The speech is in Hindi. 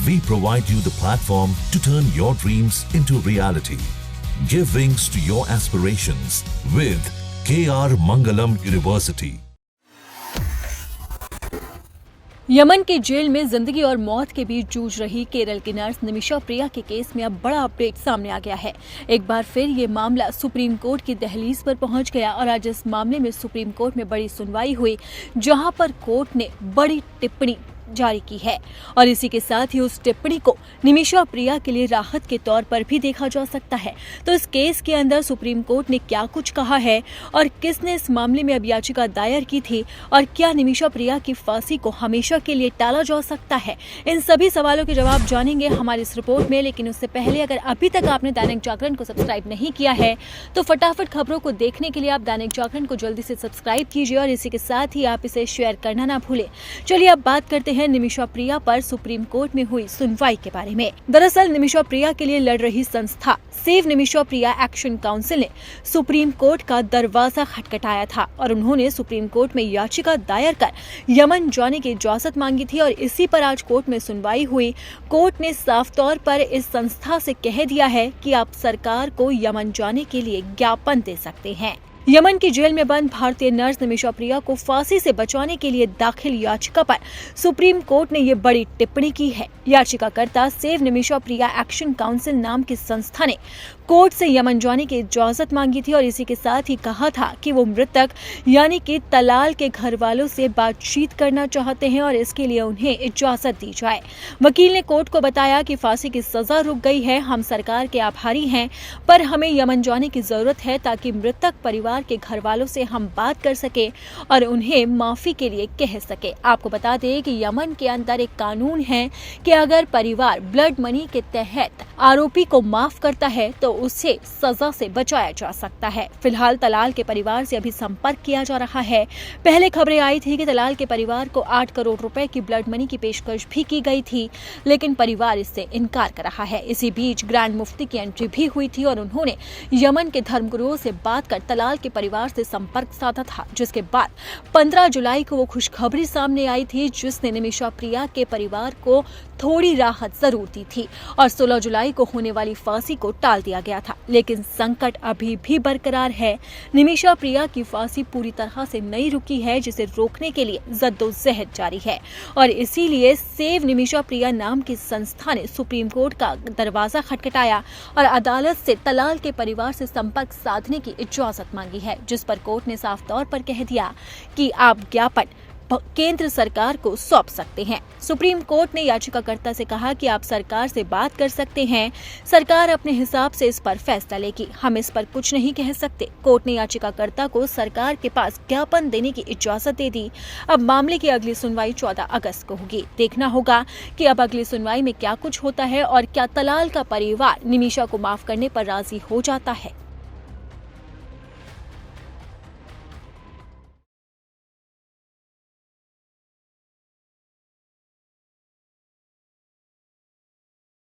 We provide you the platform to turn your dreams into reality. Give wings to your aspirations with KR Mangalam University. Yemen की जेल में जिंदगी और मौत के बीच जूझ रही केरल की नर्स निमिषा प्रिया के केस में अब बड़ा अपडेट सामने आ गया है। एक बार फिर ये मामला सुप्रीम कोर्ट की दहलीज पर पहुंच गया और आज इस मामले में सुप्रीम कोर्ट में बड़ी सुनवाई हुई, जहां पर कोर्ट ने बड़ी टिप्पणी जारी की है और इसी के साथ ही उस टिप्पणी को निमिषा प्रिया के लिए राहत के तौर पर भी देखा जा सकता है। तो इस केस के अंदर सुप्रीम कोर्ट ने क्या कुछ कहा है और किसने इस मामले में अब याचिका दायर की थी और क्या निमिषा प्रिया की फांसी को हमेशा के लिए टाला जा सकता है, इन सभी सवालों के जवाब जानेंगे हमारी इस रिपोर्ट में। लेकिन उससे पहले अगर अभी तक आपने दैनिक जागरण को सब्सक्राइब नहीं किया है तो फटाफट खबरों को देखने के लिए आप दैनिक जागरण को जल्दी से सब्सक्राइब कीजिए और इसी के साथ ही आप इसे शेयर करना ना भूलें। चलिए अब बात करते हैं निमिषा प्रिया पर सुप्रीम कोर्ट में हुई सुनवाई के बारे में। दरअसल निमिषा प्रिया के लिए लड़ रही संस्था सेव निमिषा प्रिया एक्शन काउंसिल ने सुप्रीम कोर्ट का दरवाजा खटखटाया था और उन्होंने सुप्रीम कोर्ट में याचिका दायर कर यमन जाने की इजाजत मांगी थी और इसी पर आज कोर्ट में सुनवाई हुई। कोर्ट ने साफ तौर पर इस संस्था से कह दिया है कि आप सरकार को यमन जाने के लिए ज्ञापन दे सकते हैं। यमन की जेल में बंद भारतीय नर्स निमिषा प्रिया को फांसी से बचाने के लिए दाखिल याचिका पर सुप्रीम कोर्ट ने ये बड़ी टिप्पणी की है। याचिकाकर्ता सेव निमिषा प्रिया एक्शन काउंसिल नाम की संस्था ने कोर्ट से यमन जाने की इजाजत मांगी थी और इसी के साथ ही कहा था कि वो मृतक यानी कि तलाल के घर वालों से बातचीत करना चाहते हैं और इसके लिए उन्हें इजाजत दी जाए। वकील ने कोर्ट को बताया कि फांसी की सजा रुक गई है, हम सरकार के आभारी हैं, पर हमें यमन जाने की जरूरत है ताकि मृतक परिवार के घर वालों से हम बात कर सके और उन्हें माफी के लिए कह सके। आपको बता दें कि यमन के अंदर एक कानून है कि अगर परिवार ब्लड मनी के तहत आरोपी को माफ करता है तो उसे सजा से बचाया जा सकता है। फिलहाल तलाल के परिवार से अभी संपर्क किया जा रहा है। पहले खबरें आई थी कि तलाल के परिवार को 8 करोड़ रुपए की ब्लड मनी की पेशकश भी की गई थी, लेकिन परिवार इससे इनकार कर रहा है। इसी बीच ग्रैंड मुफ्ती की एंट्री भी हुई थी और उन्होंने यमन के धर्मगुरुओं से बात कर तलाल के परिवार से संपर्क साधा था, जिसके बाद 15 जुलाई को वो खुशखबरी सामने आई थी जिसने निमिषा प्रिया के परिवार को थोड़ी राहत जरूर दी थी और 16 जुलाई को होने वाली फांसी को टाल दिया गया था। लेकिन संकट अभी भी बरकरार है। निमिषा प्रिया की फांसी पूरी तरह से नहीं रुकी है, जिसे रोकने के लिए जद्दोजहद जारी है और इसीलिए सेव निमिषा प्रिया नाम की संस्था ने सुप्रीम कोर्ट का दरवाजा खटखटाया और अदालत से तलाल के परिवार से संपर्क साधने की इजाजत मांगी है, जिस पर कोर्ट ने साफ तौर पर कह दिया कि आप ज्ञापन केंद्र सरकार को सौंप सकते हैं। सुप्रीम कोर्ट ने याचिकाकर्ता से कहा कि आप सरकार से बात कर सकते हैं, सरकार अपने हिसाब से इस पर फैसला लेगी, हम इस पर कुछ नहीं कह सकते। कोर्ट ने याचिकाकर्ता को सरकार के पास ज्ञापन देने की इजाजत दे दी। अब मामले की अगली सुनवाई 14 अगस्त को होगी। देखना होगा कि अब अगली सुनवाई में क्या कुछ होता है और क्या तलाल का परिवार निमिषा को माफ करने पर राजी हो जाता है।